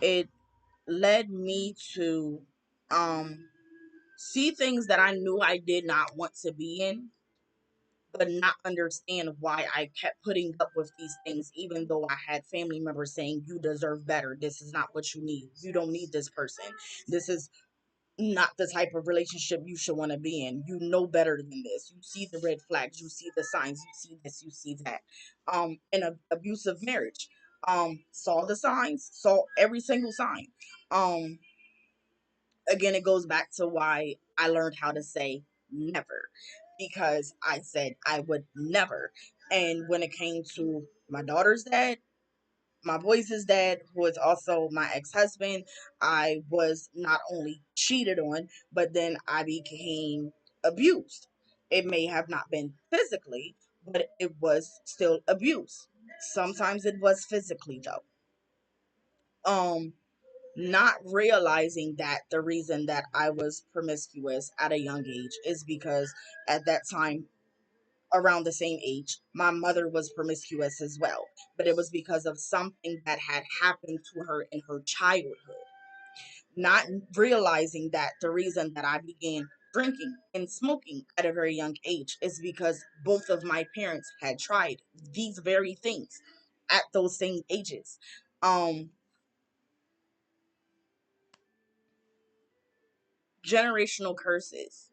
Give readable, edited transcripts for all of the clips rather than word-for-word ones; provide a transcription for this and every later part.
It led me to see things that I knew I did not want to be in, but not understand why I kept putting up with these things, even though I had family members saying, "You deserve better. This is not what you need. You don't need this person. This is not the type of relationship you should want to be in. You know better than this. You see the red flags. You see the signs. You see this. You see that." In a abusive marriage, saw the signs, saw every single sign. Um, Again, it goes back to why I learned how to say never, because I said I would never. And when it came to my daughter's dad, my boys' dad, who is also my ex-husband, I was not only cheated on, but then I became abused. It may have not been physically, but it was still abuse. Sometimes it was physically though. Um Not realizing that the reason that I was promiscuous at a young age is because at that time, around the same age, my mother was promiscuous as well. But it was because of something that had happened to her in her childhood. Not realizing that the reason that I began drinking and smoking at a very young age is because both of my parents had tried these very things at those same ages. Um, Generational curses.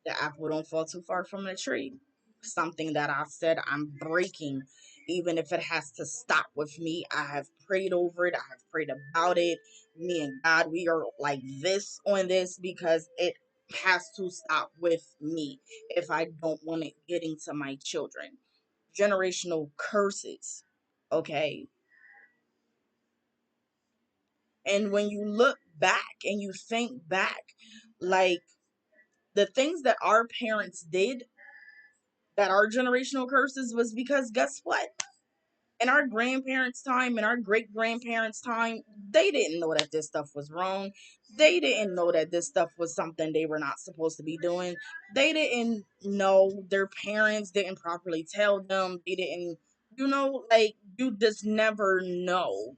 The apple don't fall too far from the tree. Something that I said I'm breaking, even if it has to stop with me. I have prayed over it. I have prayed about it. Me and God, we are like this on this because it has to stop with me if I don't want it getting to my children. Generational curses. Okay. And when you look back and you think back, like the things that our parents did that are generational curses was because guess what? In our grandparents' time, in our great grandparents' time, they didn't know that this stuff was wrong. They didn't know that this stuff was something they were not supposed to be doing. They didn't know, their parents didn't properly tell them. They didn't, like, you just never know.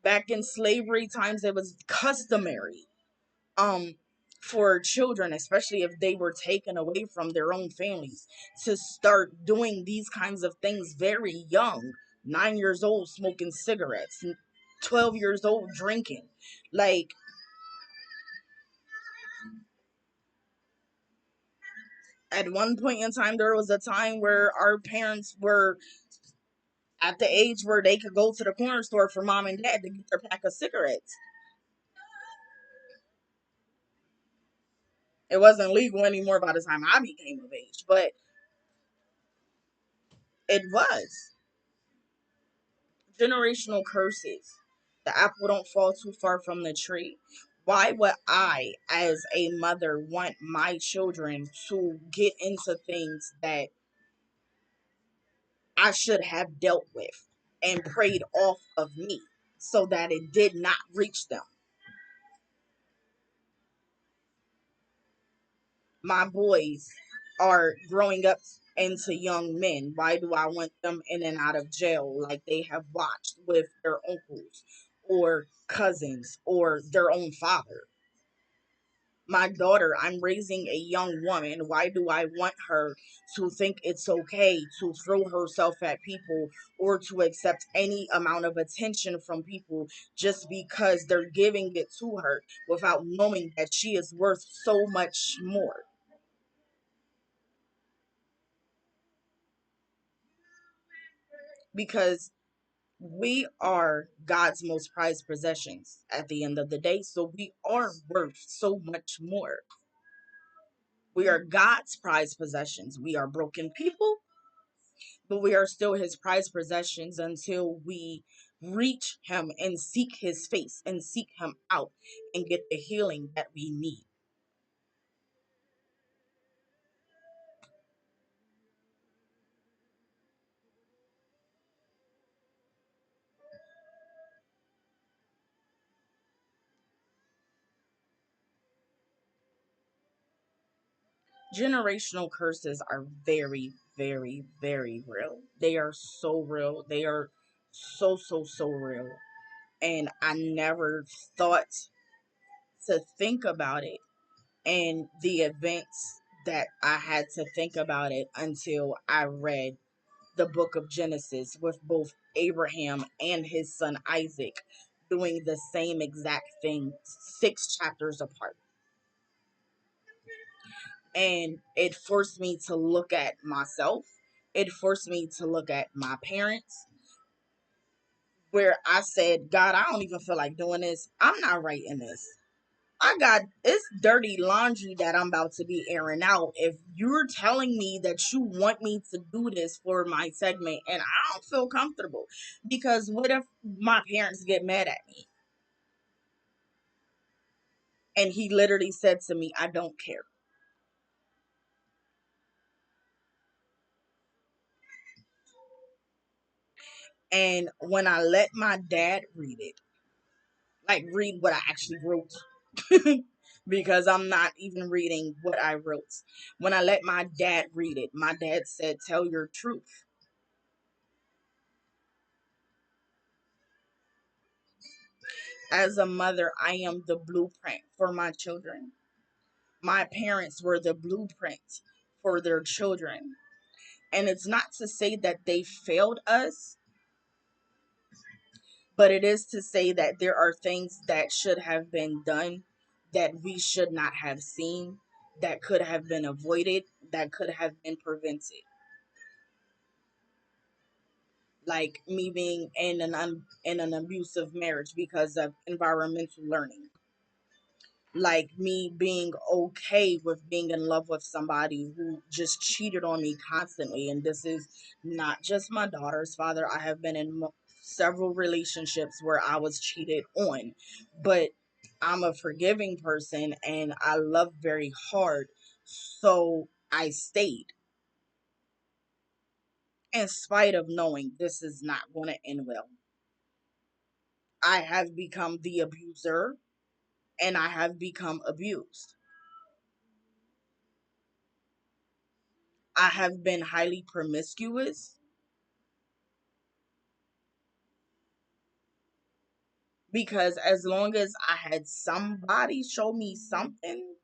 Back in slavery times, it was customary um for children, especially if they were taken away from their own families, to start doing these kinds of things very young. 9 years old smoking cigarettes, 12 years old drinking. Like, at one point in time, there was a time where our parents were at the age where they could go to the corner store for mom and dad to get their pack of cigarettes. It wasn't legal anymore by the time I became of age, but it was. Generational curses. The apple don't fall too far from the tree. Why would I, as a mother, want my children to get into things that I should have dealt with and prayed off of me so that it did not reach them? My boys are growing up into young men. Why do I want them in and out of jail like they have watched with their uncles or cousins or their own father? My daughter, I'm raising a young woman. Why do I want her to think it's okay to throw herself at people or to accept any amount of attention from people just because they're giving it to her without knowing that she is worth so much more? Because we are God's most prized possessions at the end of the day. So we are worth so much more. We are God's prized possessions. We are broken people, but we are still his prized possessions until we reach him and seek his face and seek him out and get the healing that we need. Generational curses are very, very, very real. They are so real. They are so, so, so real. And I never thought to think about it and the events that I had to think about it until I read the book of Genesis with both Abraham and his son Isaac doing the same exact thing 6 chapters apart. And it forced me to look at myself. It forced me to look at my parents, where I said, God, I don't even feel like doing this. I'm not writing this. I got it's dirty laundry that I'm about to be airing out. If you're telling me that you want me to do this for my segment and I don't feel comfortable, because what if my parents get mad at me? And he literally said to me, I don't care. And when I let my dad read it, like read what I actually wrote, because I'm not even reading what I wrote. When I let my dad read it, my dad said, tell your truth. As a mother, I am the blueprint for my children. My parents were the blueprint for their children. And it's not to say that they failed us, but it is to say that there are things that should have been done that we should not have seen, that could have been avoided, that could have been prevented. Like me being in in an abusive marriage because of environmental learning, like me being okay with being in love with somebody who just cheated on me constantly. And this is not just my daughter's father. I have been in several relationships where I was cheated on, but I'm a forgiving person and I love very hard. So I stayed in spite of knowing this is not going to end well. I have become the abuser and I have become abused. I have been highly promiscuous because as long as I had somebody show me something,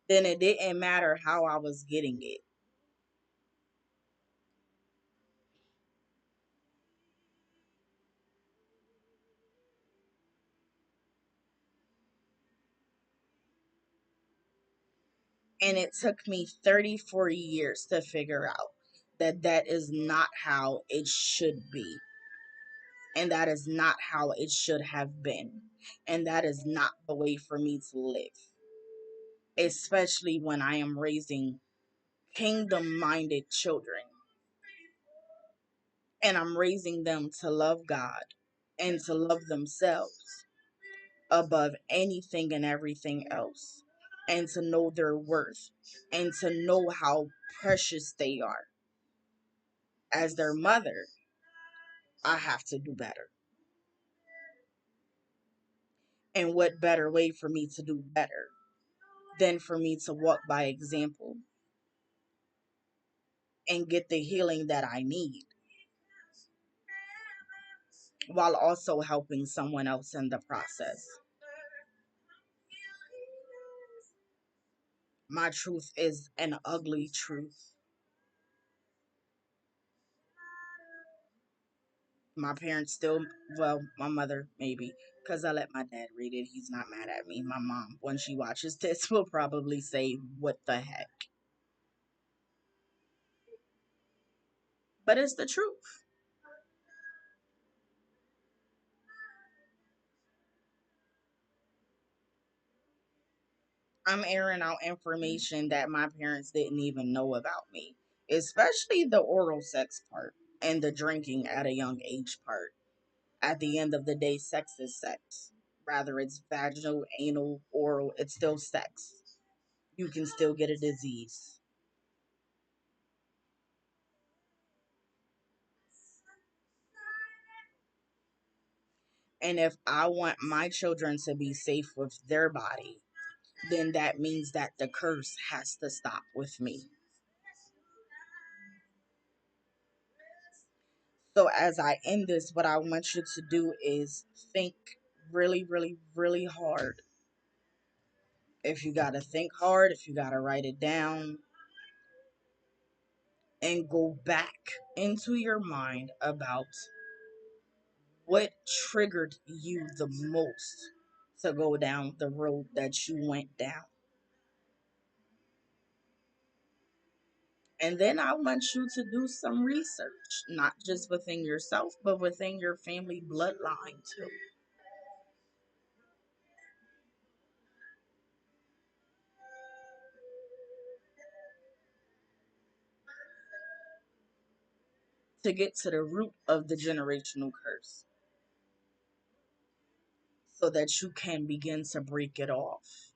then it didn't matter how I was getting it. And it took me 34 years to figure out that that is not how it should be. And that is not how it should have been. And that is not the way for me to live, especially when I am raising kingdom minded children and I'm raising them to love God and to love themselves above anything and everything else, and to know their worth and to know how precious they are. As their mother, I have to do better. And what better way for me to do better than for me to walk by example and get the healing that I need while also helping someone else in the process. My truth is an ugly truth. My parents still, well, my mother maybe, because I let my dad read it. He's not mad at me. My mom, when she watches this, will probably say, what the heck? But it's the truth. I'm airing out information that my parents didn't even know about me, especially the oral sex part and the drinking at a young age part. At the end of the day, sex is sex. Rather it's vaginal, anal, oral, it's still sex. You can still get a disease. And if I want my children to be safe with their body, then that means that the curse has to stop with me. So, as I end this, what I want you to do is think really, really, really hard. If you got to think hard, if you got to write it down, and go back into your mind about what triggered you the most to go down the road that you went down. And then I want you to do some research, not just within yourself, but within your family bloodline too, to get to the root of the generational curse so that you can begin to break it off,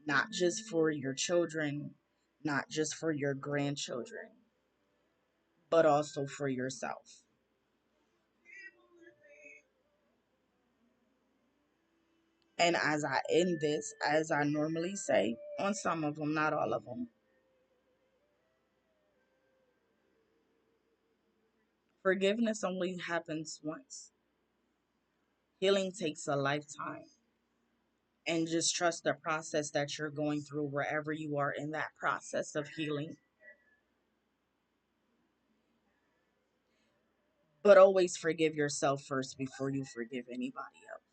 not just for your children, not just for your grandchildren, but also for yourself. And as I end this, as I normally say on some of them, not all of them, forgiveness only happens once. Healing takes a lifetime. And just trust the process that you're going through wherever you are in that process of healing. But always forgive yourself first before you forgive anybody else.